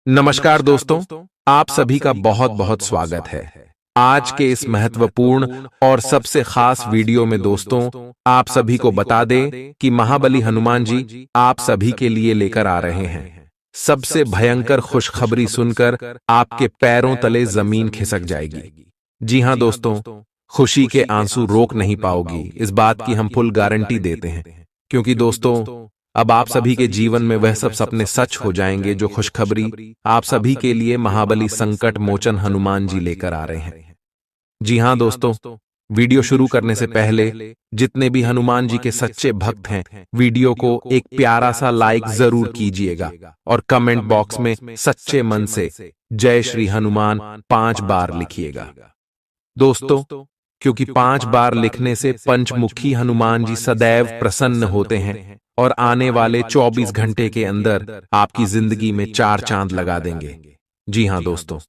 नमस्कार दोस्तों, आप सभी का बहुत बहुत स्वागत है। आज के इस महत्वपूर्ण और सबसे खास वीडियो में दोस्तों आप सभी को बता दें कि महाबली हनुमान जी आप सभी के लिए लेकर आ रहे हैं सबसे भयंकर खुशखबरी सुनकर आपके पैरों तले जमीन खिसक जाएगी। जी हां दोस्तों, खुशी के आंसू रोक नहीं पाओगी, इस बात की हम फुल गारंटी देते हैं, क्योंकि दोस्तों अब आप सभी के जीवन में वह सब सपने सच हो जाएंगे जो खुशखबरी आप सभी के लिए महाबली संकट मोचन हनुमान जी लेकर आ रहे हैं। जी हां दोस्तों, वीडियो शुरू करने से पहले जितने भी हनुमान जी के सच्चे भक्त हैं, वीडियो को एक प्यारा सा लाइक जरूर कीजिएगा और कमेंट बॉक्स में सच्चे मन से जय श्री हनुमान 5 बार लिखिएगा। दोस्तों, क्योंकि 5 बार लिखने से पंचमुखी हनुमान जी सदैव प्रसन्न होते हैं और आने वाले 24 घंटे के अंदर आपकी जिंदगी में 4 चांद लगा देंगे। जी हां दोस्तों,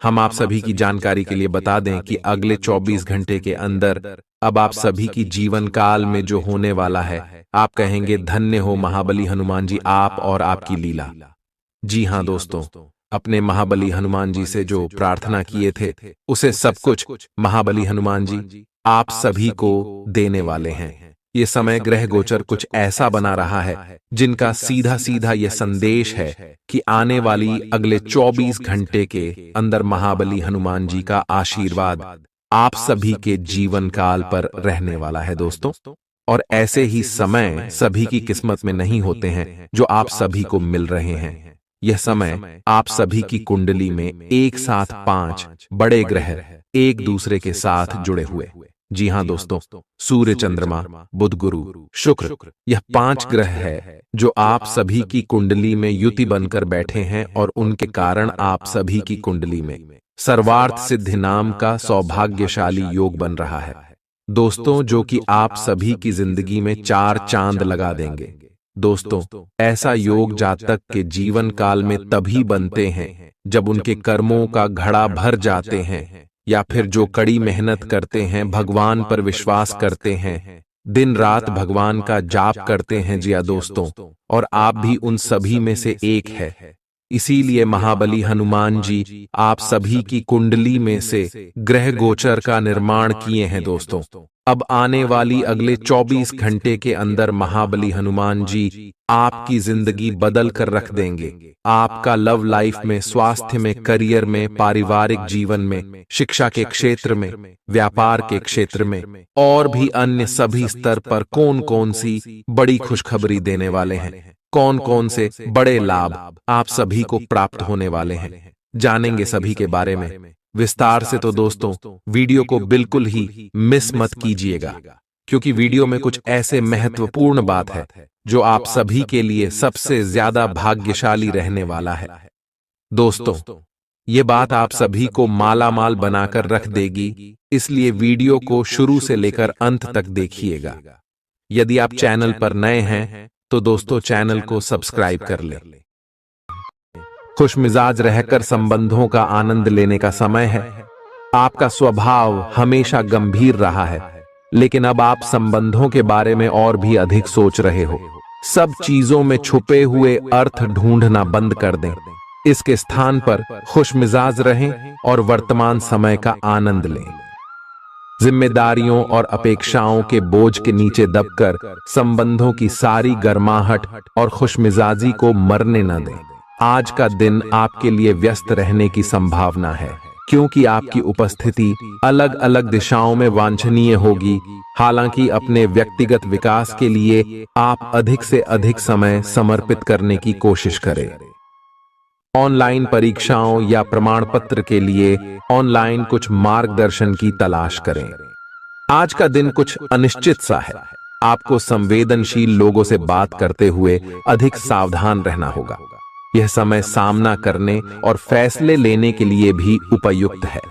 हम आप सभी की जानकारी के लिए बता दें कि अगले 24 घंटे के अंदर अब आप सभी की जीवन काल में जो होने वाला है, आप कहेंगे धन्य हो महाबली हनुमान जी आप और आपकी लीला। जी हां दोस्तों, अपने महाबली हनुमान जी से जो प्रार्थना किए थे उसे सब कुछ महाबली हनुमान जी आप सभी को देने वाले हैं। ये समय ग्रह गोचर कुछ ऐसा बना रहा है जिनका सीधा सीधा यह संदेश है कि आने वाली अगले 24 घंटे के अंदर महाबली हनुमान जी का आशीर्वाद आप सभी के जीवन काल पर रहने वाला है दोस्तों। और ऐसे ही समय सभी की किस्मत में नहीं होते हैं जो आप सभी को मिल रहे हैं। यह समय आप सभी की कुंडली में एक साथ 5 बड़े ग्रह एक दूसरे के साथ जुड़े हुए। जी हां दोस्तों, सूर्य, चंद्रमा, बुध, गुरु, शुक्र, यह 5 ग्रह है जो आप सभी की कुंडली में युति बनकर बैठे हैं और उनके कारण आप सभी की कुंडली में सर्वार्थ सिद्धि नाम का सौभाग्यशाली योग बन रहा है दोस्तों, जो कि आप सभी की जिंदगी में 4 चांद लगा देंगे। दोस्तों, ऐसा योग जातक के जीवन काल में तभी बनते हैं जब उनके कर्मों का घड़ा भर जाते हैं, या फिर जो कड़ी मेहनत करते हैं, भगवान पर विश्वास करते हैं, दिन रात भगवान का जाप करते हैं। जी दोस्तों, और आप भी उन सभी में से एक है। इसीलिए महाबली हनुमान जी आप सभी की कुंडली में से ग्रह गोचर का निर्माण किए हैं दोस्तों। अब आने वाली अगले 24 घंटे के अंदर महाबली हनुमान जी आपकी जिंदगी बदल कर रख देंगे। आपका लव लाइफ में, स्वास्थ्य में, करियर में, पारिवारिक जीवन में, शिक्षा के क्षेत्र में, व्यापार के क्षेत्र में और भी अन्य सभी स्तर पर कौन कौन सी बड़ी खुशखबरी देने वाले हैं, कौन कौन से बड़े लाभ आप सभी को प्राप्त होने वाले हैं, जानेंगे सभी के बारे में विस्तार से। तो दोस्तों, वीडियो को बिल्कुल ही मिस मत कीजिएगा, क्योंकि वीडियो में कुछ ऐसे महत्वपूर्ण बात है जो आप सभी के लिए सबसे ज्यादा भाग्यशाली रहने वाला है। दोस्तों, ये बात आप सभी को मालामाल बनाकर रख देगी, इसलिए वीडियो को शुरू से लेकर अंत तक देखिएगा। यदि आप चैनल पर नए हैं तो दोस्तों चैनल को सब्सक्राइब कर लें। खुश मिजाज रहकर संबंधों का आनंद लेने का समय है। आपका स्वभाव हमेशा गंभीर रहा है, लेकिन अब आप संबंधों के बारे में और भी अधिक सोच रहे हो। सब चीजों में छुपे हुए अर्थ ढूंढना बंद कर दें। इसके स्थान पर खुश मिजाज रहें और वर्तमान समय का आनंद लें। जिम्मेदारियों और अपेक्षाओं के बोझ के नीचे दबकर संबंधों की सारी गर्माहट और खुशमिजाजी को मरने न दें। आज का दिन आपके लिए व्यस्त रहने की संभावना है, क्योंकि आपकी उपस्थिति अलग अलग दिशाओं में वांछनीय होगी। हालांकि अपने व्यक्तिगत विकास के लिए आप अधिक से अधिक समय समर्पित करने की कोशिश करें। ऑनलाइन परीक्षाओं या प्रमाण पत्र के लिए ऑनलाइन कुछ मार्गदर्शन की तलाश करें। आज का दिन कुछ अनिश्चित सा है। आपको संवेदनशील लोगों से बात करते हुए अधिक सावधान रहना होगा। यह समय सामना करने और फैसले लेने के लिए भी उपयुक्त है।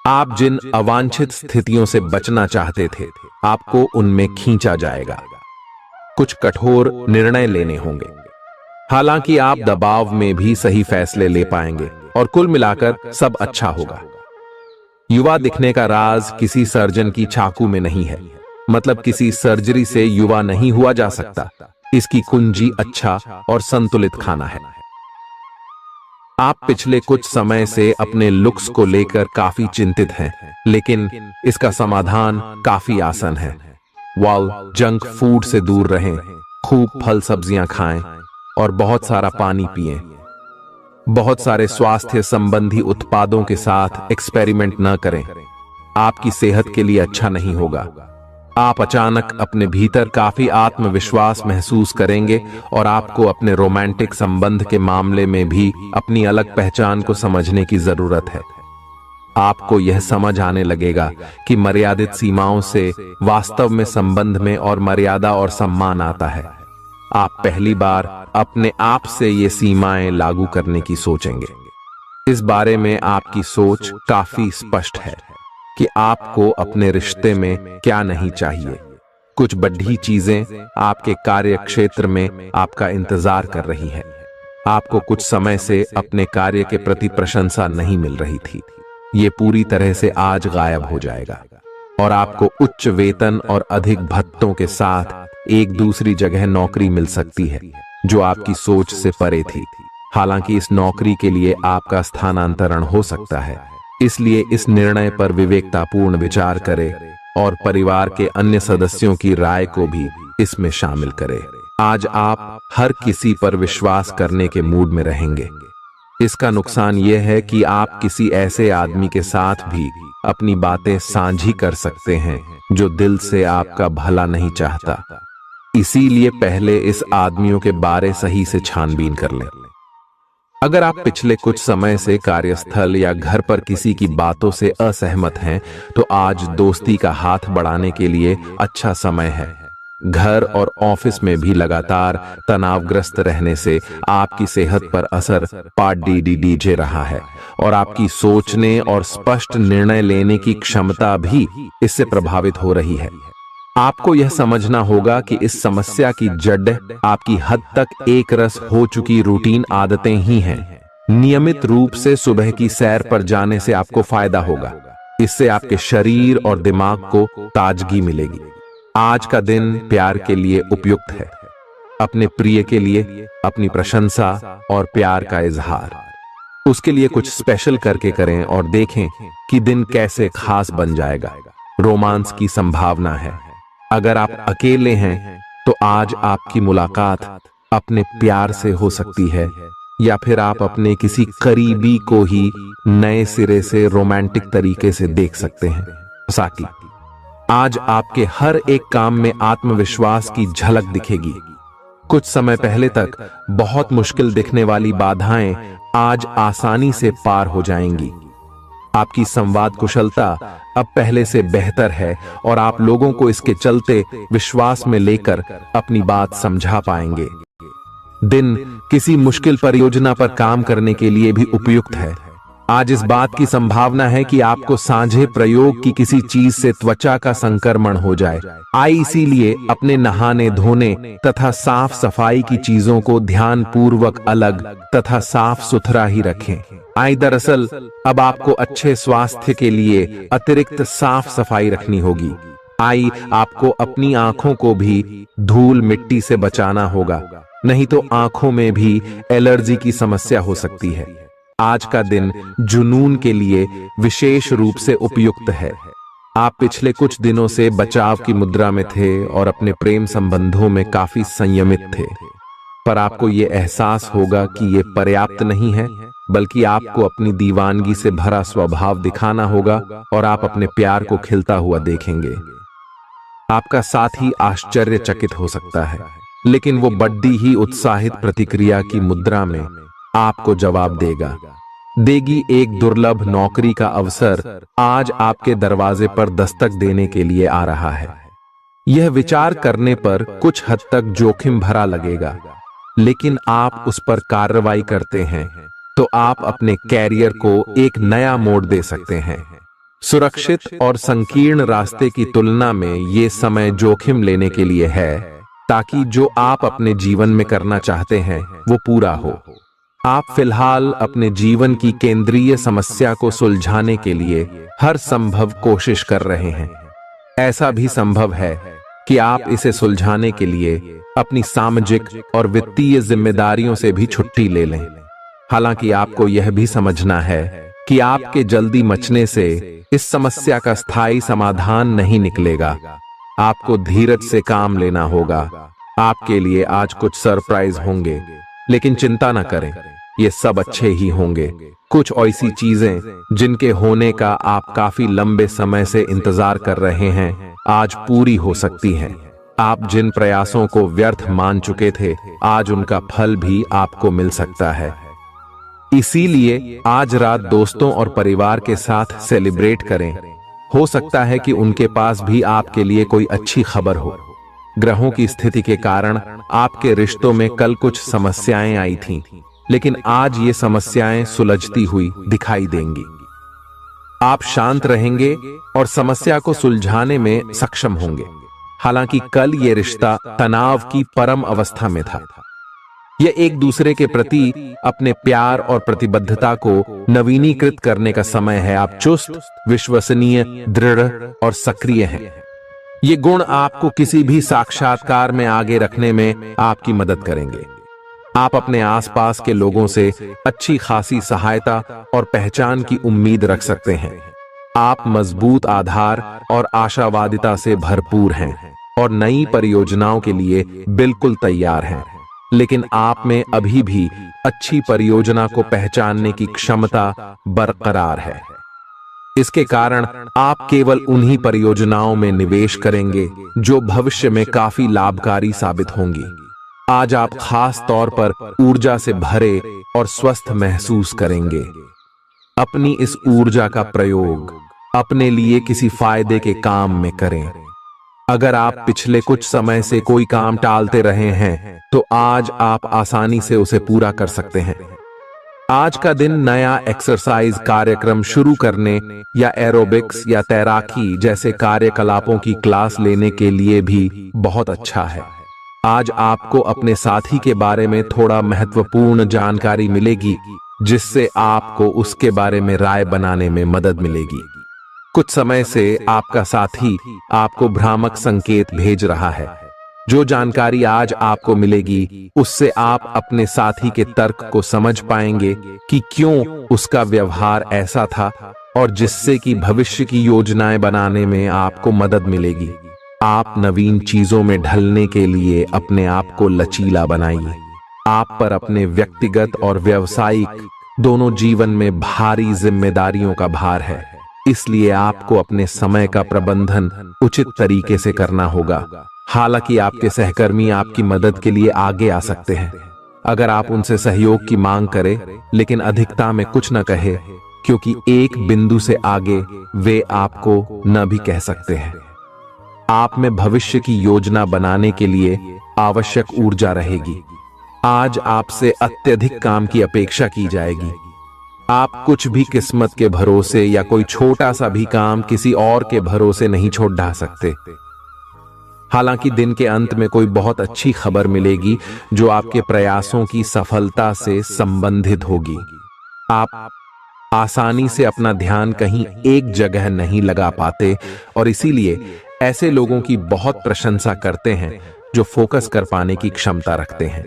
आप जिन अवांछित स्थितियों से बचना चाहते थे, आपको उनमें खींचा जाएगा। कुछ कठोर निर्णय लेने होंगे। हालांकि आप दबाव में भी सही फैसले ले पाएंगे और कुल मिलाकर सब अच्छा होगा। युवा दिखने का राज किसी सर्जन की चाकू में नहीं है, मतलब किसी सर्जरी से युवा नहीं हुआ जा सकता। इसकी कुंजी अच्छा और संतुलित खाना है। आप पिछले कुछ समय से अपने लुक्स को लेकर काफी चिंतित हैं, लेकिन इसका समाधान काफी आसान है। जंक फूड से दूर रहें, खूब फल सब्जियां खाएं और बहुत सारा पानी पिएं। बहुत सारे स्वास्थ्य संबंधी उत्पादों के साथ एक्सपेरिमेंट न करें, आपकी सेहत के लिए अच्छा नहीं होगा। आप अचानक अपने भीतर काफी आत्मविश्वास महसूस करेंगे और आपको अपने रोमांटिक संबंध के मामले में भी अपनी अलग पहचान को समझने की जरूरत है। आपको यह समझ आने लगेगा कि मर्यादित सीमाओं से वास्तव में संबंध में और मर्यादा और सम्मान आता है। आप पहली बार अपने आप से ये सीमाएं लागू करने की सोचेंगे। इस बारे में आपकी सोच काफी स्पष्ट है कि आपको अपने रिश्ते में क्या नहीं चाहिए। कुछ बड़ी चीजें आपके कार्य क्षेत्र में आपका इंतजार कर रही हैं। आपको कुछ समय से अपने कार्य के प्रति प्रशंसा नहीं मिल रही थी। ये पूरी तरह से आज गायब हो जाएगा और आपको उच्च वेतन और अधिक भत्तों के साथ एक दूसरी जगह नौकरी मिल सकती है जो आपकी सोच से परे थी। हालांकि इस नौकरी के लिए आपका स्थानांतरण हो सकता है, इसलिए इस निर्णय पर विवेकतापूर्ण विचार करें और परिवार के अन्य सदस्यों की राय को भी इसमें शामिल करें। आज आप हर किसी पर विश्वास करने के मूड में रहेंगे। इसका नुकसान यह है कि आप किसी ऐसे आदमी के साथ भी अपनी बातें साझी कर सकते हैं जो दिल से आपका भला नहीं चाहता। इसीलिए पहले इस आदमियों के बारे सही से छानबीन कर लें। अगर आप पिछले कुछ समय से कार्यस्थल या घर पर किसी की बातों से असहमत हैं, तो आज दोस्ती का हाथ बढ़ाने के लिए अच्छा समय है। घर और ऑफिस में भी लगातार तनावग्रस्त रहने से आपकी सेहत पर असर पड़ रहा है और आपकी सोचने और स्पष्ट निर्णय लेने की क्षमता भी इससे प्रभावित हो रही है। आपको यह समझना होगा कि इस समस्या की जड़ आपकी हद तक एक रस हो चुकी रूटीन आदतें ही हैं। नियमित रूप से सुबह की सैर पर जाने से आपको फायदा होगा। इससे आपके शरीर और दिमाग को ताजगी मिलेगी। आज का दिन प्यार के लिए उपयुक्त है। अपने प्रिय के लिए अपनी प्रशंसा और प्यार का इजहार उसके लिए कुछ स्पेशल करके करें और देखें कि दिन कैसे खास बन जाएगा। रोमांस की संभावना है। अगर आप अकेले हैं तो आज आपकी मुलाकात अपने प्यार से हो सकती है, या फिर आप अपने किसी करीबी को ही नए सिरे से रोमांटिक तरीके से देख सकते हैं। साकी, आज आपके हर एक काम में आत्मविश्वास की झलक दिखेगी। कुछ समय पहले तक बहुत मुश्किल दिखने वाली बाधाएं आज आसानी से पार हो जाएंगी। आपकी संवाद कुशलता अब पहले से बेहतर है और आप लोगों को इसके चलते विश्वास में लेकर अपनी बात समझा पाएंगे। दिन किसी मुश्किल परियोजना पर काम करने के लिए भी उपयुक्त है। आज इस बात की संभावना है कि आपको साझे प्रयोग की किसी चीज से त्वचा का संक्रमण हो जाए। इसीलिए अपने नहाने धोने तथा साफ सफाई की चीजों को ध्यान पूर्वक अलग तथा साफ सुथरा ही रखें। दरअसल अब आपको अच्छे स्वास्थ्य के लिए अतिरिक्त साफ सफाई रखनी होगी। आपको अपनी आंखों को भी धूल मिट्टी से बचाना होगा, नहीं तो आंखों में भी एलर्जी की समस्या हो सकती है। आज का दिन जुनून के लिए विशेष रूप से उपयुक्त है। आप पिछले कुछ दिनों से बचाव की मुद्रा में थे और अपने प्रेम संबंधों में काफी संयमित थे, पर आपको ये एहसास होगा कि ये पर्याप्त नहीं है, बल्कि आपको अपनी दीवानगी से भरा स्वभाव दिखाना होगा और आप अपने प्यार को खिलता हुआ देखेंगे। आपका साथी आश्चर्यचकित हो सकता है, लेकिन वो बड़ी ही उत्साहित प्रतिक्रिया की मुद्रा में आपको जवाब देगी। एक दुर्लभ नौकरी का अवसर आज आपके दरवाजे पर दस्तक देने के लिए आ रहा है। यह विचार करने पर कुछ हद तक जोखिम भरा लगेगा, लेकिन आप उस पर कार्रवाई करते हैं तो आप अपने कैरियर को एक नया मोड़ दे सकते हैं। सुरक्षित और संकीर्ण रास्ते की तुलना में ये समय जोखिम लेने के लिए है, ताकि जो आप अपने जीवन में करना चाहते हैं वो पूरा हो। आप फिलहाल अपने जीवन की केंद्रीय समस्या को सुलझाने के लिए हर संभव कोशिश कर रहे हैं। ऐसा भी संभव है कि आप इसे सुलझाने के लिए अपनी सामाजिक और वित्तीय जिम्मेदारियों से भी छुट्टी ले लें। हालांकि आपको यह भी समझना है कि आपके जल्दी मचने से इस समस्या का स्थायी समाधान नहीं निकलेगा। आपको धीरज से काम लेना होगा। आपके लिए आज कुछ सरप्राइज होंगे, लेकिन चिंता न करें, ये सब अच्छे ही होंगे। कुछ ऐसी चीजें जिनके होने का आप काफी लंबे समय से इंतजार कर रहे हैं, आज पूरी हो सकती हैं। आप जिन प्रयासों को व्यर्थ मान चुके थे, आज उनका फल भी आपको मिल सकता है। इसीलिए आज रात दोस्तों और परिवार के साथ सेलिब्रेट करें। हो सकता है कि उनके पास भी आपके लिए कोई अच्छी खबर हो। ग्रहों की स्थिति के कारण आपके रिश्तों में कल कुछ समस्याएं आई थीं, लेकिन आज ये समस्याएं सुलझती हुई दिखाई देंगी। आप शांत रहेंगे और समस्या को सुलझाने में सक्षम होंगे। हालांकि कल ये रिश्ता तनाव की परम अवस्था में था। यह एक दूसरे के प्रति अपने प्यार और प्रतिबद्धता को नवीनीकृत करने का समय है। आप चुस्त, विश्वसनीय, दृढ़ और सक्रिय हैं। ये गुण आपको किसी भी साक्षात्कार में आगे रखने में आपकी मदद करेंगे। आप अपने आसपास के लोगों से अच्छी खासी सहायता और पहचान की उम्मीद रख सकते हैं। आप मजबूत आधार और आशावादिता से भरपूर हैं और नई परियोजनाओं के लिए बिल्कुल तैयार हैं। लेकिन आप में अभी भी अच्छी परियोजना को पहचानने की क्षमता बरकरार है। इसके कारण आप केवल उन्हीं परियोजनाओं में निवेश करेंगे जो भविष्य में काफी लाभकारी साबित होंगी। आज आप खास तौर पर ऊर्जा से भरे और स्वस्थ महसूस करेंगे। अपनी इस ऊर्जा का प्रयोग अपने लिए किसी फायदे के काम में करें। अगर आप पिछले कुछ समय से कोई काम टालते रहे हैं, तो आज आप आसानी से उसे पूरा कर सकते हैं। आज का दिन नया एक्सरसाइज कार्यक्रम शुरू करने या एरोबिक्स या तैराकी जैसे कार्यकलापों की क्लास लेने के लिए भी बहुत अच्छा है। आज आपको अपने साथी के बारे में थोड़ा महत्वपूर्ण जानकारी मिलेगी, जिससे आपको उसके बारे में राय बनाने में मदद मिलेगी। कुछ समय से आपका साथी आपको भ्रामक संकेत भेज रहा है। जो जानकारी आज आपको मिलेगी, उससे आप अपने साथी के तर्क को समझ पाएंगे कि क्यों उसका व्यवहार ऐसा था, और जिससे कि भविष्य की योजनाएं बनाने में आपको मदद मिलेगी। आप नवीन चीजों में ढलने के लिए अपने आप को लचीला बनाइए। आप पर अपने व्यक्तिगत और व्यावसायिक दोनों जीवन में भारी जिम्मेदारियों का भार है, इसलिए आपको अपने समय का प्रबंधन उचित तरीके से करना होगा। हालांकि आपके सहकर्मी आपकी मदद के लिए आगे आ सकते हैं अगर आप उनसे सहयोग की मांग करें, लेकिन अधिकता में कुछ न कहे, क्योंकि एक बिंदु से आगे वे आपको न भी कह सकते हैं। आप में भविष्य की योजना बनाने के लिए आवश्यक ऊर्जा रहेगी। आज आपसे अत्यधिक काम की अपेक्षा की जाएगी। आप कुछ भी किस्मत के भरोसे या कोई छोटा सा भी काम किसी और के भरोसे नहीं छोड़ ढा सकते। हालांकि दिन के अंत में कोई बहुत अच्छी खबर मिलेगी जो आपके प्रयासों की सफलता से संबंधित होगी। आप आसानी से अपना ध्यान कहीं एक जगह नहीं लगा पाते, और इसीलिए ऐसे लोगों की बहुत प्रशंसा करते हैं जो फोकस कर पाने की क्षमता रखते हैं।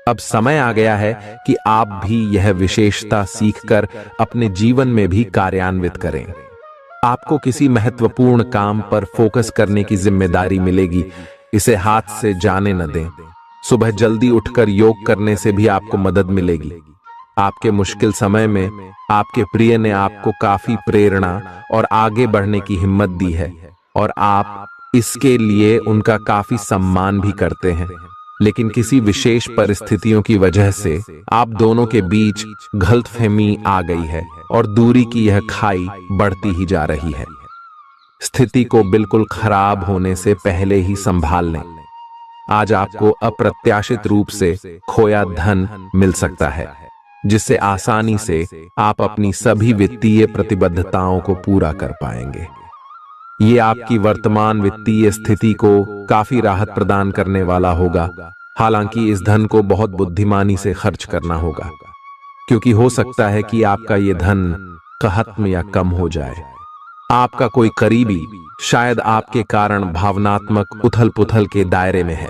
अब समय आ गया है कि आप भी यह विशेषता सीखकर अपने जीवन में भी कार्यान्वित करें। आपको किसी महत्वपूर्ण काम पर फोकस करने की जिम्मेदारी मिलेगी। इसे हाथ से जाने न दें। सुबह जल्दी उठकर योग करने से भी आपको मदद मिलेगी। आपके मुश्किल समय में आपके प्रिय ने आपको काफी प्रेरणा और आगे बढ़ने की हिम्मत दी है, और आप इसके लिए उनका काफी सम्मान भी करते हैं। लेकिन किसी विशेष परिस्थितियों की वजह से आप दोनों के बीच गलतफहमी आ गई है और दूरी की यह खाई बढ़ती ही जा रही है। स्थिति को बिल्कुल खराब होने से पहले ही संभाल लें। आज आपको अप्रत्याशित रूप से खोया धन मिल सकता है, जिससे आसानी से आप अपनी सभी वित्तीय प्रतिबद्धताओं को पूरा कर पाएंगे। ये आपकी वर्तमान वित्तीय स्थिति को काफी राहत प्रदान करने वाला होगा। हालांकि इस धन को बहुत बुद्धिमानी से खर्च करना होगा, क्योंकि हो सकता है कि आपका ये धन खत्म या कम हो जाए। आपका कोई करीबी शायद आपके कारण भावनात्मक उथल पुथल के दायरे में है।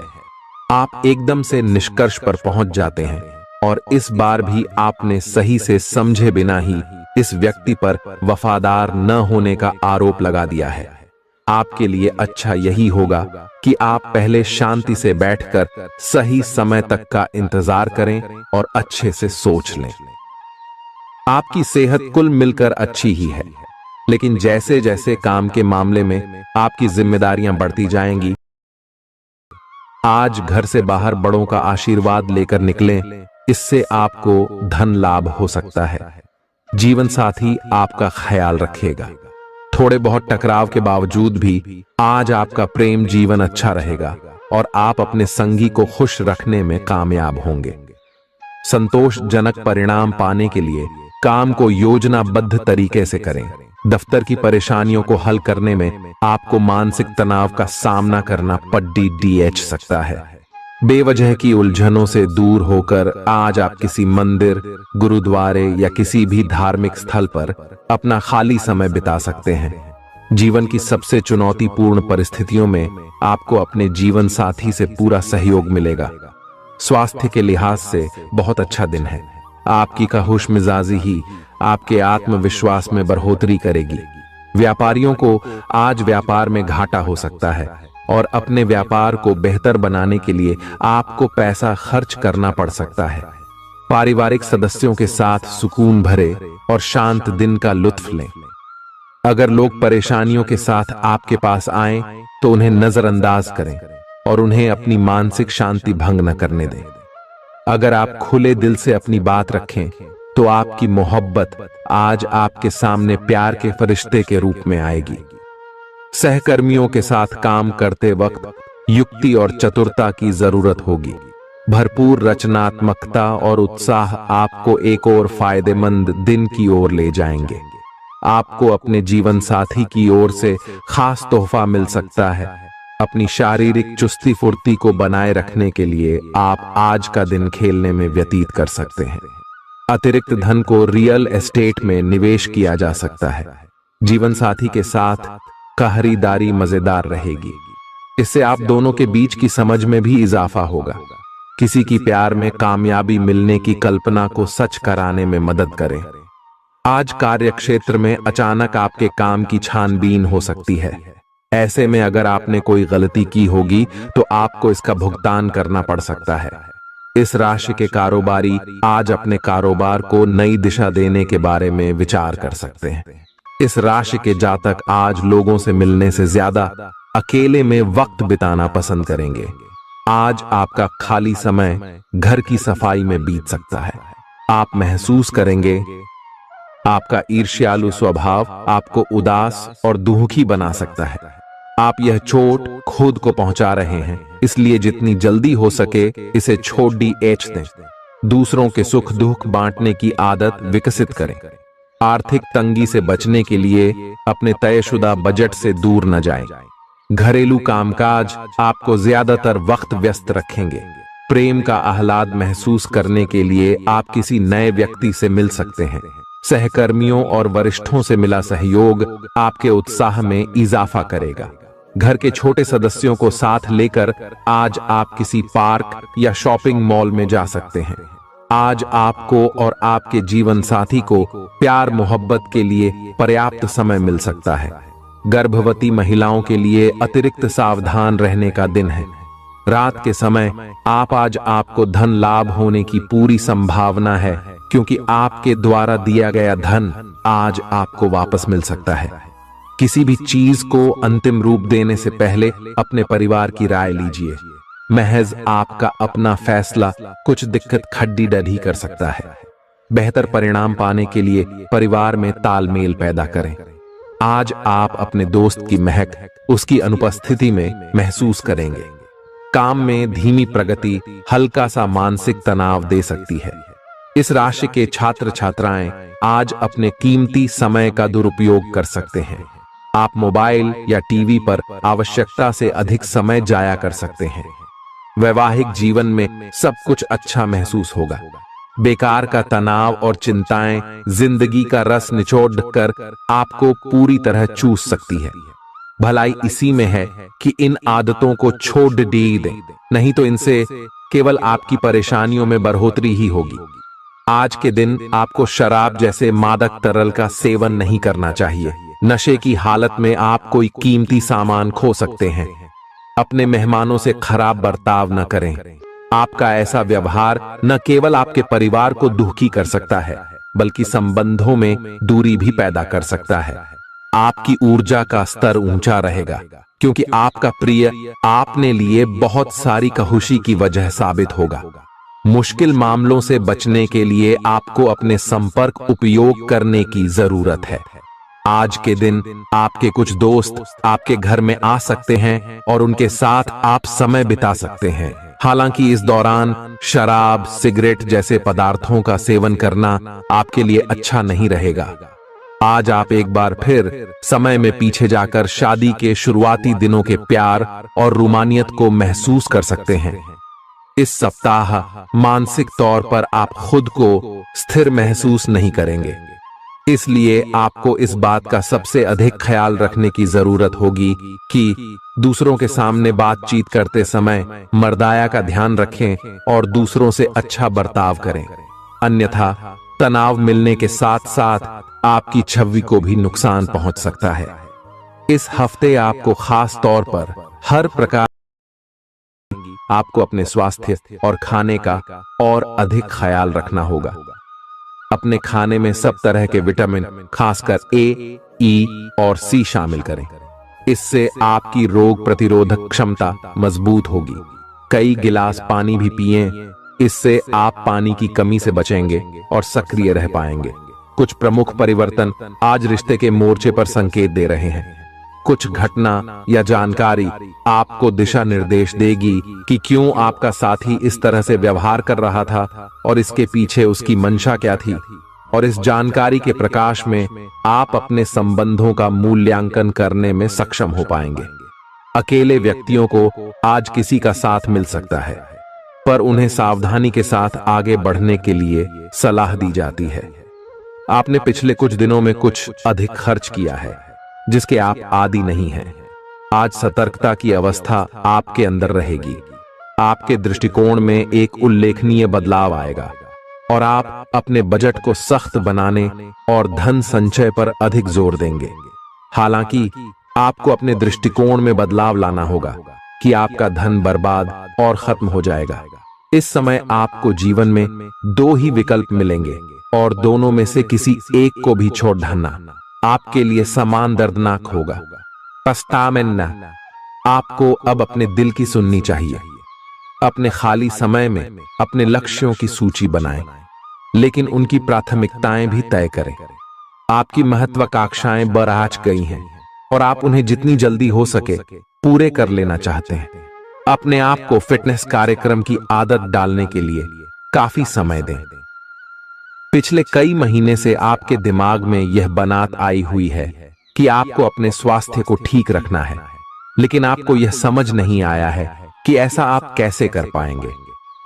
आप एकदम से निष्कर्ष पर पहुंच जाते हैं और इस बार भी आपने सही से समझे बिना ही इस व्यक्ति पर वफादार न होने का आरोप लगा दिया है। आपके लिए अच्छा यही होगा कि आप पहले शांति से बैठकर सही समय तक का इंतजार करें और अच्छे से सोच लें। आपकी सेहत कुल मिलकर अच्छी ही है, लेकिन जैसे जैसे काम के मामले में आपकी जिम्मेदारियां बढ़ती जाएंगी, आज घर से बाहर बड़ों का आशीर्वाद लेकर निकलें, इससे आपको धन लाभ हो सकता है। जीवन साथी आपका ख्याल रखेगा। थोड़े बहुत टकराव के बावजूद भी आज आपका प्रेम जीवन अच्छा रहेगा और आप अपने संगी को खुश रखने में कामयाब होंगे। संतोषजनक परिणाम पाने के लिए काम को योजनाबद्ध तरीके से करें। दफ्तर की परेशानियों को हल करने में आपको मानसिक तनाव का सामना करना पड़ सकता है। बेवजह की उलझनों से दूर होकर आज आप किसी मंदिर, गुरुद्वारे या किसी भी धार्मिक स्थल पर अपना खाली समय बिता सकते हैं। जीवन की सबसे चुनौतीपूर्ण परिस्थितियों में आपको अपने जीवन साथी से पूरा सहयोग मिलेगा। स्वास्थ्य के लिहाज से बहुत अच्छा दिन है। आपकी खुश मिजाजी ही आपके आत्मविश्वास में बढ़ोतरी करेगी। व्यापारियों को आज व्यापार में घाटा हो सकता है और अपने व्यापार को बेहतर बनाने के लिए आपको पैसा खर्च करना पड़ सकता है। पारिवारिक सदस्यों के साथ सुकून भरे और शांत दिन का लुत्फ लें। अगर लोग परेशानियों के साथ आपके पास आएं, तो उन्हें नजरअंदाज करें और उन्हें अपनी मानसिक शांति भंग न करने दें। अगर आप खुले दिल से अपनी बात रखें, तो आपकी मोहब्बत आज आपके सामने प्यार के फरिश्ते के रूप में आएगी। सहकर्मियों के साथ काम करते वक्त युक्ति और चतुरता की जरूरत होगी। भरपूर रचनात्मकता और उत्साह आपको एक और फायदेमंद दिन की ओर ले जाएंगे। आपको अपने जीवन साथी की ओर से खास तोहफा मिल सकता है। अपनी शारीरिक चुस्ती फुर्ती को बनाए रखने के लिए आप आज का दिन खेलने में व्यतीत कर सकते हैं। अतिरिक्त धन को रियल एस्टेट में निवेश किया जा सकता है। जीवन साथी के साथ खरीदारी मजेदार रहेगी। इससे आप दोनों के बीच की समझ में भी इजाफा होगा। किसी की प्यार में कामयाबी मिलने की कल्पना को सच कराने में मदद करें। आज कार्य क्षेत्र में अचानक आपके काम की छानबीन हो सकती है। ऐसे में अगर आपने कोई गलती की होगी तो आपको इसका भुगतान करना पड़ सकता है। इस राशि के कारोबारी आज अपने कारोबार को नई दिशा देने के बारे में विचार कर सकते हैं। इस राशि के जातक आज लोगों से मिलने से ज्यादा अकेले में वक्त बिताना पसंद करेंगे। आज आपका खाली समय घर की सफाई में बीत सकता है। आप महसूस करेंगे आपका ईर्ष्यालु स्वभाव आपको उदास और दुखी बना सकता है। आप यह चोट खुद को पहुंचा रहे हैं, इसलिए जितनी जल्दी हो सके इसे छोड़ दें। दूसरों के सुख दुख बांटने की आदत विकसित करें। आर्थिक तंगी से बचने के लिए अपने तयशुदा बजट से दूर न जाएं। घरेलू कामकाज आपको ज्यादातर वक्त व्यस्त रखेंगे। प्रेम का आह्लाद महसूस करने के लिए आप किसी नए व्यक्ति से मिल सकते हैं। सहकर्मियों और वरिष्ठों से मिला सहयोग आपके उत्साह में इजाफा करेगा। घर के छोटे सदस्यों को साथ लेकर आज आप किसी पार्क या शॉपिंग मॉल में जा सकते हैं। आज आपको और आपके जीवन साथी को प्यार मोहब्बत के लिए पर्याप्त समय मिल सकता है। गर्भवती महिलाओं के लिए अतिरिक्त सावधान रहने का दिन है। रात के समय आज आपको धन लाभ होने की पूरी संभावना है, क्योंकि आपके द्वारा दिया गया धन आज आपको वापस मिल सकता है। किसी भी चीज को अंतिम रूप देने से पहले अपने परिवार की राय लीजिए। महज आपका अपना फैसला कुछ दिक्कत खड्डी डढ़ी कर सकता है। बेहतर परिणाम पाने के लिए परिवार में तालमेल पैदा करें। आज आप अपने दोस्त की महक उसकी अनुपस्थिति में महसूस करेंगे। काम में धीमी प्रगति हल्का सा मानसिक तनाव दे सकती है। इस राशि के छात्र छात्राएं आज अपने कीमती समय का दुरुपयोग कर सकते हैं। आप मोबाइल या टीवी पर आवश्यकता से अधिक समय जाया कर सकते हैं। वैवाहिक जीवन में सब कुछ अच्छा महसूस होगा। बेकार का तनाव और चिंताएं जिंदगी का रस निचोड़ कर आपको पूरी तरह चूस सकती है। भलाई इसी में है कि इन आदतों को छोड़ दें, नहीं तो इनसे केवल आपकी परेशानियों में बढ़ोतरी ही होगी। आज के दिन आपको शराब जैसे मादक तरल का सेवन नहीं करना चाहिए। नशे की हालत में आप कोई कीमती सामान खो सकते हैं। अपने मेहमानों से खराब बर्ताव न करें। आपका ऐसा व्यवहार न केवल आपके परिवार को दुखी कर सकता है, बल्कि संबंधों में दूरी भी पैदा कर सकता है। आपकी ऊर्जा का स्तर ऊंचा रहेगा, क्योंकि आपका प्रिय आपने लिए बहुत सारी खुशी की वजह साबित होगा। मुश्किल मामलों से बचने के लिए आपको अपने संपर्क उपयोग करने की जरूरत है। आज के दिन आपके कुछ दोस्त आपके घर में आ सकते हैं और उनके साथ आप समय बिता सकते हैं। हालांकि इस दौरान शराब, सिगरेट जैसे पदार्थों का सेवन करना आपके लिए अच्छा नहीं रहेगा। आज आप एक बार फिर समय में पीछे जाकर शादी के शुरुआती दिनों के प्यार और रोमानियत को महसूस कर सकते हैं। इस सप्ताह मानसिक तौर पर आप खुद को स्थिर महसूस नहीं करेंगे, इसलिए आपको इस बात का सबसे अधिक ख्याल रखने की जरूरत होगी कि दूसरों के सामने बातचीत करते समय मर्दाया का ध्यान रखें और दूसरों से अच्छा बर्ताव करें, अन्यथा तनाव मिलने के साथ साथ आपकी छवि को भी नुकसान पहुंच सकता है। इस हफ्ते आपको खास तौर पर हर प्रकार आपको अपने स्वास्थ्य और खाने का और अधिक ख्याल रखना होगा। अपने खाने में सब तरह के विटामिन, खासकर ए, ई और सी शामिल करें। इससे आपकी रोग प्रतिरोधक क्षमता मजबूत होगी। कई गिलास पानी भी पिएं, इससे आप पानी की कमी से बचेंगे और सक्रिय रह पाएंगे। कुछ प्रमुख परिवर्तन आज रिश्ते के मोर्चे पर संकेत दे रहे हैं। कुछ घटना या जानकारी आपको दिशा निर्देश देगी कि क्यों आपका साथी इस तरह से व्यवहार कर रहा था और इसके पीछे उसकी मंशा क्या थी। और इस जानकारी के प्रकाश में आप अपने संबंधों का मूल्यांकन करने में सक्षम हो पाएंगे। अकेले व्यक्तियों को आज किसी का साथ मिल सकता है, पर उन्हें सावधानी के साथ आगे बढ़ने के लिए सलाह दी जाती है। आपने पिछले कुछ दिनों में कुछ अधिक खर्च किया है, जिसके आप आदी नहीं हैं। आज सतर्कता की अवस्था आपके अंदर रहेगी। आपके दृष्टिकोण में एक उल्लेखनीय बदलाव आएगा और आप अपने बजट को सख्त बनाने और धन संचय पर अधिक जोर देंगे। हालांकि आपको अपने दृष्टिकोण में बदलाव लाना होगा कि आपका धन बर्बाद और खत्म हो जाएगा। इस समय आपको जीवन में दो ही विकल्प मिलेंगे और दोनों में से किसी एक को भी छोड़ डालना आपके लिए समान दर्दनाक होगा। पछतावेना। आपको अब अपने दिल की सुननी चाहिए। अपने खाली समय में अपने लक्ष्यों की सूची बनाएं, लेकिन उनकी प्राथमिकताएं भी तय करें। आपकी महत्वाकांक्षाएं बराज गई हैं और आप उन्हें जितनी जल्दी हो सके पूरे कर लेना चाहते हैं। अपने आप को फिटनेस कार्यक्रम की आदत डालने के लिए काफी समय दें। पिछले कई महीने से आपके दिमाग में यह बात आई हुई है कि आपको अपने स्वास्थ्य को ठीक रखना है, लेकिन आपको यह समझ नहीं आया है कि ऐसा आप कैसे कर पाएंगे।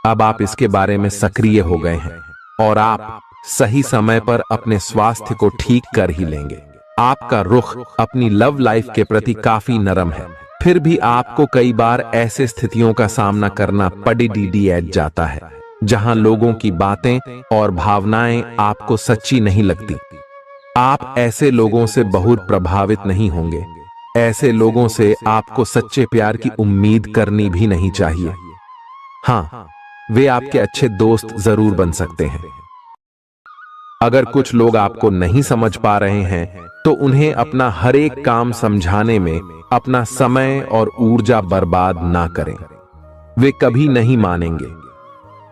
अब आप इसके बारे में सक्रिय हो गए हैं और आप सही समय पर अपने स्वास्थ्य को ठीक कर ही लेंगे। आपका रुख अपनी लव लाइफ के प्रति काफी नरम है, फिर भी आपको कई बार ऐसे स्थितियों का सामना करना पड़ जाता है जहां लोगों की बातें और भावनाएं आपको सच्ची नहीं लगती। आप ऐसे लोगों से बहुत प्रभावित नहीं होंगे। ऐसे लोगों से आपको सच्चे प्यार की उम्मीद करनी भी नहीं चाहिए। हाँ, वे आपके अच्छे दोस्त जरूर बन सकते हैं। अगर कुछ लोग आपको नहीं समझ पा रहे हैं तो उन्हें अपना हर एक काम समझाने में अपना समय और ऊर्जा बर्बाद ना करें। वे कभी नहीं मानेंगे।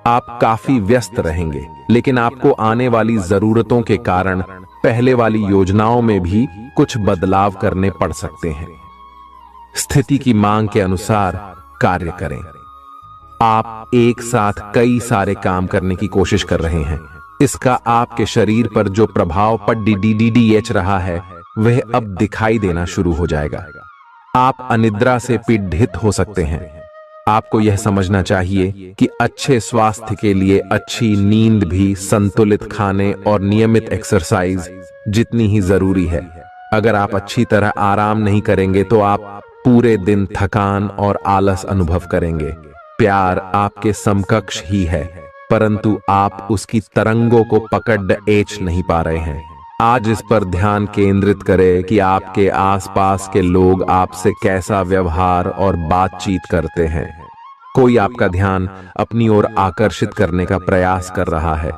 आप काफी व्यस्त रहेंगे, लेकिन आपको आने वाली जरूरतों के कारण पहले वाली योजनाओं में भी कुछ बदलाव करने पड़ सकते हैं। स्थिति की मांग के अनुसार कार्य करें। आप एक साथ कई सारे काम करने की कोशिश कर रहे हैं। इसका आपके शरीर पर जो प्रभाव पड़ रहा है वह अब दिखाई देना शुरू हो जाएगा। आप अनिद्रा से पीड़ित हो सकते हैं। आपको यह समझना चाहिए कि अच्छे स्वास्थ्य के लिए अच्छी नींद भी संतुलित खाने और नियमित एक्सरसाइज जितनी ही जरूरी है। अगर आप अच्छी तरह आराम नहीं करेंगे तो आप पूरे दिन थकान और आलस अनुभव करेंगे। प्यार आपके समकक्ष ही है, परंतु आप उसकी तरंगों को पकड़ नहीं पा रहे हैं। आज इस पर ध्यान केंद्रित करें कि आपके आसपास के लोग आपसे कैसा व्यवहार और बातचीत करते हैं। कोई आपका ध्यान अपनी ओर आकर्षित करने का प्रयास कर रहा है।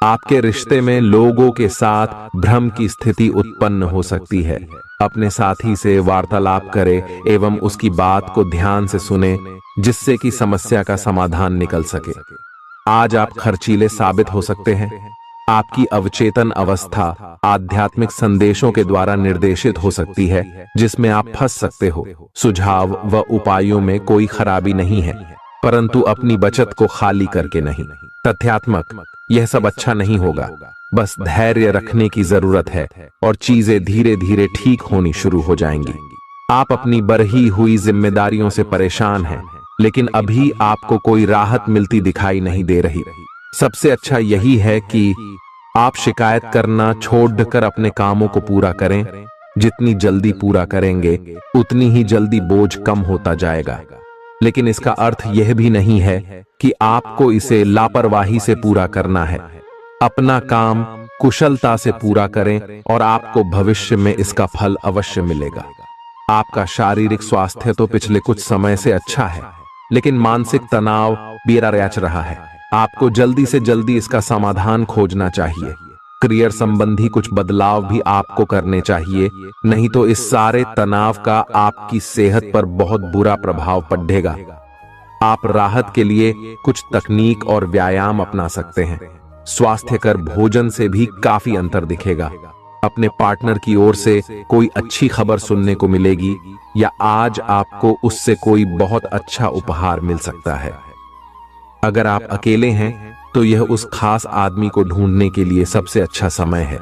आपके रिश्ते में लोगों के साथ भ्रम की स्थिति उत्पन्न हो सकती है। अपने साथी से वार्तालाप करें एवं उसकी बात को ध्यान से सुने, जिससे कि समस्या का समाधान निकल सके। आज आप खर्चीले साबित हो सकते हैं। आपकी अवचेतन अवस्था आध्यात्मिक संदेशों के द्वारा निर्देशित हो सकती है, जिसमें आप फंस सकते हो। सुझाव व उपायों में कोई खराबी नहीं है, परंतु अपनी बचत को खाली करके नहीं। तथ्यात्मक, यह सब अच्छा नहीं होगा। बस धैर्य रखने की जरूरत है और चीजें धीरे धीरे ठीक होनी शुरू हो जाएंगी। आप अपनी बढ़ी हुई जिम्मेदारियों से परेशान हैं, लेकिन अभी आपको कोई राहत मिलती दिखाई नहीं दे रही। सबसे अच्छा यही है कि आप शिकायत करना छोड़कर अपने कामों को पूरा करें। जितनी जल्दी पूरा करेंगे, उतनी ही जल्दी बोझ कम होता जाएगा। लेकिन इसका अर्थ यह भी नहीं है कि आपको इसे लापरवाही से पूरा करना है। अपना काम कुशलता से पूरा करें और आपको भविष्य में इसका फल अवश्य मिलेगा। आपका शारीरिक स्वास्थ्य तो पिछले कुछ समय से अच्छा है, लेकिन मानसिक तनाव बेरा रच रहा है। आपको जल्दी से जल्दी इसका समाधान खोजना चाहिए। करियर संबंधी कुछ बदलाव भी आपको करने चाहिए, नहीं तो इस सारे तनाव का आपकी सेहत पर बहुत बुरा प्रभाव पड़ेगा। आप राहत के लिए कुछ तकनीक और व्यायाम अपना सकते हैं। स्वास्थ्यकर भोजन से भी काफी अंतर दिखेगा। अपने पार्टनर की ओर से कोई अच्छी खबर सुनने को मिलेगी, या आज आपको उससे कोई बहुत अच्छा उपहार मिल सकता है। अगर आप अकेले हैं तो यह उस खास आदमी को ढूंढने के लिए सबसे अच्छा समय है,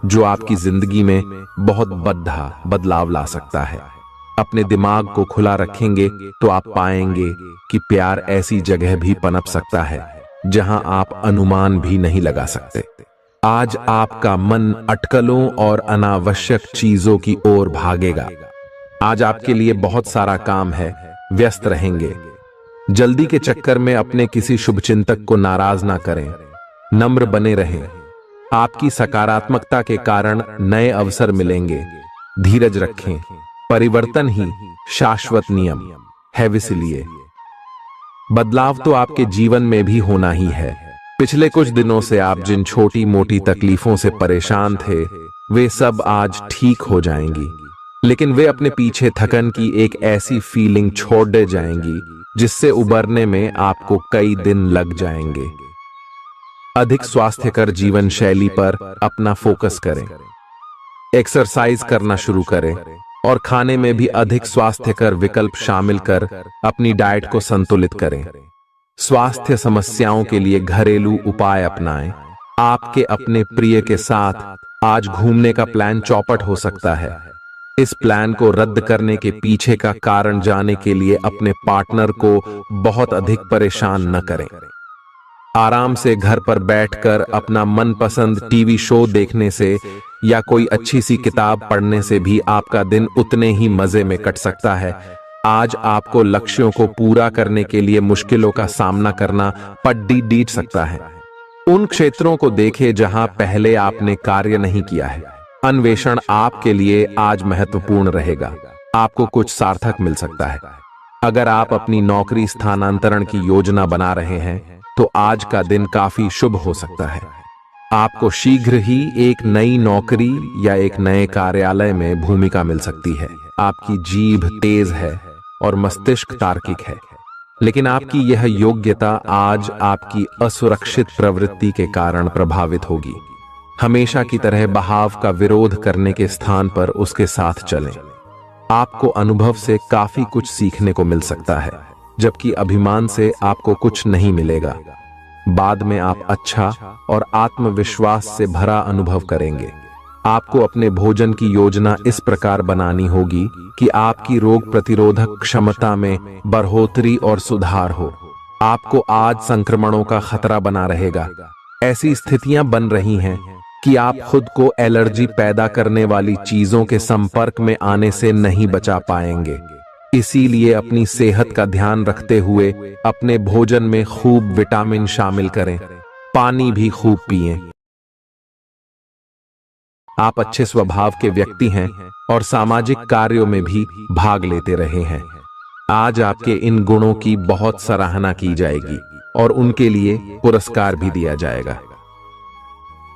जो आपकी जिंदगी में बहुत बड़ा बदलाव ला सकता है। अपने दिमाग को खुला रखेंगे तो आप पाएंगे कि प्यार ऐसी जगह भी पनप सकता है जहां आप अनुमान भी नहीं लगा सकते। आज आपका मन अटकलों और अनावश्यक चीजों की ओर भागेगा। आज आपके लिए बहुत सारा काम है, व्यस्त रहेंगे। जल्दी के चक्कर में अपने किसी शुभचिंतक को नाराज ना करें, नम्र बने रहें। आपकी सकारात्मकता के कारण नए अवसर मिलेंगे। धीरज रखें, परिवर्तन ही शाश्वत नियम है, इसलिए बदलाव तो आपके जीवन में भी होना ही है। पिछले कुछ दिनों से आप जिन छोटी मोटी तकलीफों से परेशान थे, वे सब आज ठीक हो जाएंगी, लेकिन वे अपने पीछे थकन की एक ऐसी फीलिंग छोड़ दे जाएंगी जिससे उबरने में आपको कई दिन लग जाएंगे। अधिक स्वास्थ्यकर जीवन शैली पर अपना फोकस करें। एक्सरसाइज करना शुरू करें और खाने में भी अधिक स्वास्थ्यकर विकल्प शामिल कर अपनी डाइट को संतुलित करें। स्वास्थ्य समस्याओं के लिए घरेलू उपाय अपनाएं। आपके अपने प्रिय के साथ आज घूमने का प्लान चौपट हो सकता है। इस प्लान को रद्द करने के पीछे का कारण जानने के लिए अपने पार्टनर को बहुत अधिक परेशान न करें। आराम से घर पर बैठकर अपना मनपसंद टीवी शो देखने से या कोई अच्छी सी किताब पढ़ने से भी आपका दिन उतने ही मजे में कट सकता है। आज आपको लक्ष्यों को पूरा करने के लिए मुश्किलों का सामना करना पड़ सकता है। उन क्षेत्रों को देखें जहां पहले आपने कार्य नहीं किया है। अन्वेषण आपके लिए आज महत्वपूर्ण रहेगा। आपको कुछ सार्थक मिल सकता है। अगर आप अपनी नौकरी स्थानांतरण की योजना बना रहे हैं तो आज का दिन काफी शुभ हो सकता है। आपको शीघ्र ही एक नई नौकरी या एक नए कार्यालय में भूमिका मिल सकती है। आपकी जीभ तेज है और मस्तिष्क तार्किक है, लेकिन आपकी यह योग्यता आज आपकी असुरक्षित प्रवृत्ति के कारण प्रभावित होगी। हमेशा की तरह बहाव का विरोध करने के स्थान पर उसके साथ चलें। आपको अनुभव से काफी कुछ सीखने को मिल सकता है, जबकि अभिमान से आपको कुछ नहीं मिलेगा। बाद में आप अच्छा और आत्मविश्वास से भरा अनुभव करेंगे। आपको अपने भोजन की योजना इस प्रकार बनानी होगी कि आपकी रोग प्रतिरोधक क्षमता में बढ़ोतरी और सुधार हो। आपको आज संक्रमणों का खतरा बना रहेगा। ऐसी स्थितियां बन रही हैं कि आप खुद को एलर्जी पैदा करने वाली चीजों के संपर्क में आने से नहीं बचा पाएंगे। इसीलिए अपनी सेहत का ध्यान रखते हुए अपने भोजन में खूब विटामिन शामिल करें, पानी भी खूब पिएं। आप अच्छे स्वभाव के व्यक्ति हैं और सामाजिक कार्यों में भी भाग लेते रहे हैं। आज आपके इन गुणों की बहुत सराहना की जाएगी और उनके लिए पुरस्कार भी दिया जाएगा।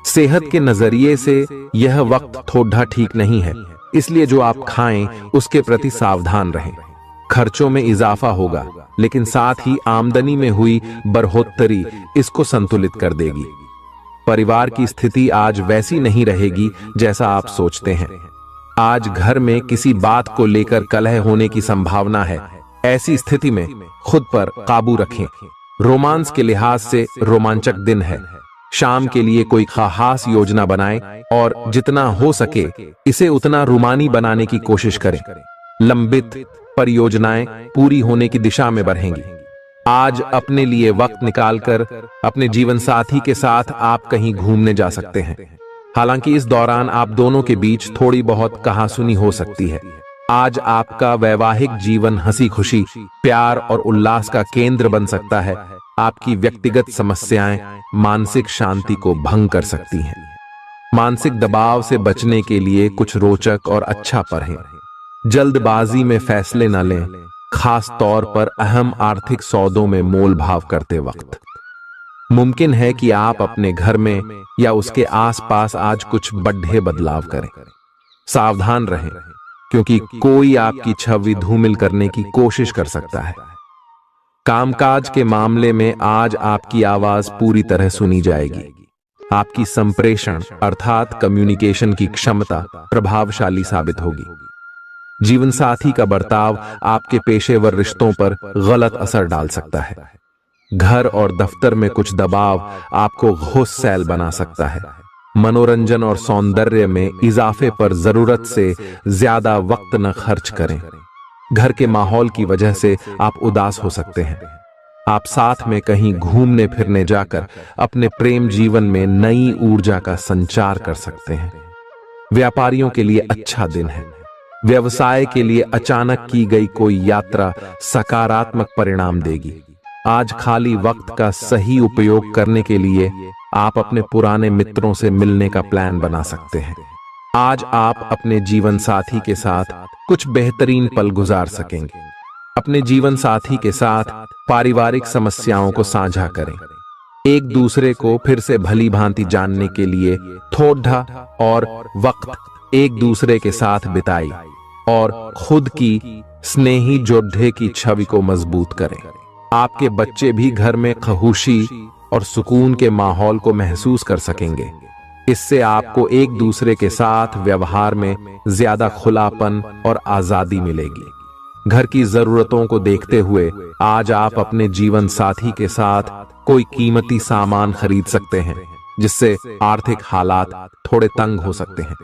सेहत के नजरिए से यह वक्त थोड़ा ठीक नहीं है, इसलिए जो आप खाएं उसके प्रति सावधान रहें। खर्चों में इजाफा होगा, लेकिन साथ ही आमदनी में हुई बढ़ोतरी इसको संतुलित कर देगी। परिवार की स्थिति आज वैसी नहीं रहेगी जैसा आप सोचते हैं। आज घर में किसी बात को लेकर कलह होने की संभावना है। ऐसी स्थिति में खुद पर काबू रखें। रोमांस के लिहाज से रोमांचक दिन है। शाम के लिए कोई खास योजना बनाएं और जितना हो सके इसे उतना रोमानी बनाने की कोशिश करें। लंबित परियोजनाएं पूरी होने की दिशा में बढ़ेंगी। आज अपने लिए वक्त निकालकर अपने जीवन साथी के साथ आप कहीं घूमने जा सकते हैं। हालांकि इस दौरान आप दोनों के बीच थोड़ी बहुत कहासुनी हो सकती है। आज आपका वैवाहिक जीवन हंसी खुशी, प्यार और उल्लास का केंद्र बन सकता है। आपकी व्यक्तिगत समस्याएं मानसिक शांति को भंग कर सकती हैं। मानसिक दबाव से बचने के लिए कुछ रोचक और अच्छा पढ़ें। जल्दबाजी में फैसले न लें, खास तौर पर अहम आर्थिक सौदों में मोल भाव करते वक्त। मुमकिन है कि आप अपने घर में या उसके आसपास आज कुछ बड़े बदलाव करें। सावधान रहें, क्योंकि कोई आपकी छवि धूमिल करने की कोशिश कर सकता है। कामकाज के मामले में आज आपकी आवाज पूरी तरह सुनी जाएगी। आपकी संप्रेषण अर्थात कम्युनिकेशन की क्षमता प्रभावशाली साबित होगी। जीवन साथी का बर्ताव आपके पेशेवर रिश्तों पर गलत असर डाल सकता है। घर और दफ्तर में कुछ दबाव आपको गुस्सैल बना सकता है। मनोरंजन और सौंदर्य में इजाफे पर जरूरत से ज्यादा वक्त न खर्च करें। घर के माहौल की वजह से आप उदास हो सकते हैं। आप साथ में कहीं घूमने फिरने जाकर अपने प्रेम जीवन में नई ऊर्जा का संचार कर सकते हैं। व्यापारियों के लिए अच्छा दिन है। व्यवसाय के लिए अचानक की गई कोई यात्रा सकारात्मक परिणाम देगी। आज खाली वक्त का सही उपयोग करने के लिए आप अपने पुराने मित्रों से मिलने का प्लान बना सकते हैं। आज आप अपने जीवन साथी के साथ कुछ बेहतरीन पल गुजार सकेंगे। अपने जीवन साथी के साथ पारिवारिक समस्याओं को साझा करें। एक दूसरे को फिर से भली भांति जानने के लिए थोड़ा और वक्त एक दूसरे के साथ बिताई और खुद की स्नेही जोड़े की छवि को मजबूत करें। आपके बच्चे भी घर में खुशी और सुकून के माहौल को महसूस कर सकेंगे। इससे आपको एक दूसरे के साथ व्यवहार में ज्यादा खुलापन और आजादी मिलेगी। घर की जरूरतों को देखते हुए आज आप अपने जीवन साथी के साथ कोई कीमती सामान खरीद सकते हैं, जिससे आर्थिक हालात थोड़े तंग हो सकते हैं।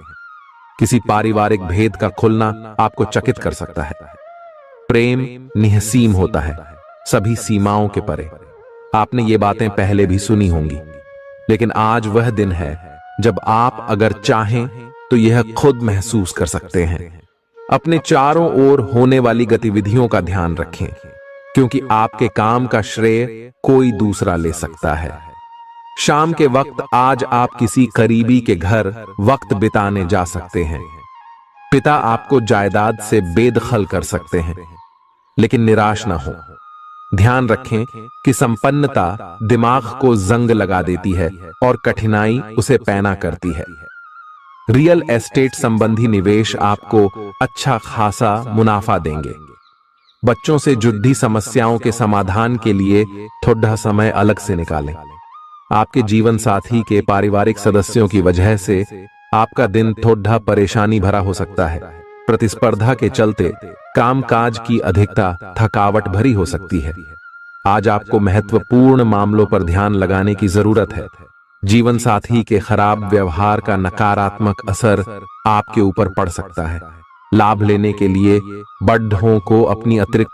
किसी पारिवारिक भेद का खुलना आपको चकित कर सकता है। प्रेम निहसीम होता है, सभी सीमाओं के परे। आपने ये बातें पहले भी सुनी होंगी, लेकिन आज वह दिन है जब आप अगर चाहें तो यह खुद महसूस कर सकते हैं। अपने चारों ओर होने वाली गतिविधियों का ध्यान रखें, क्योंकि आपके काम का श्रेय कोई दूसरा ले सकता है। शाम के वक्त आज आप किसी करीबी के घर वक्त बिताने जा सकते हैं। पिता आपको जायदाद से बेदखल कर सकते हैं, लेकिन निराश ना हो। ध्यान रखें कि संपन्नता दिमाग को जंग लगा देती है और कठिनाई उसे पैना करती है। रियल एस्टेट संबंधी निवेश आपको अच्छा खासा मुनाफा देंगे। बच्चों से जुड़ी समस्याओं के समाधान के लिए थोड़ा समय अलग से निकालें। आपके जीवन साथी के पारिवारिक सदस्यों की वजह से आपका दिन थोड़ा परेशानी भरा हो सकता है। प्रतिस्पर्धा के चलते कामकाज की अधिकता थकावट भरी हो सकती है। आज आपको महत्वपूर्ण मामलों पर ध्यान लगाने की जरूरत है। जीवन साथी के खराब व्यवहार का नकारात्मक असर आपके ऊपर पड़ सकता है। लाभ लेने के लिए बड़ों को अपनी अतिरिक्त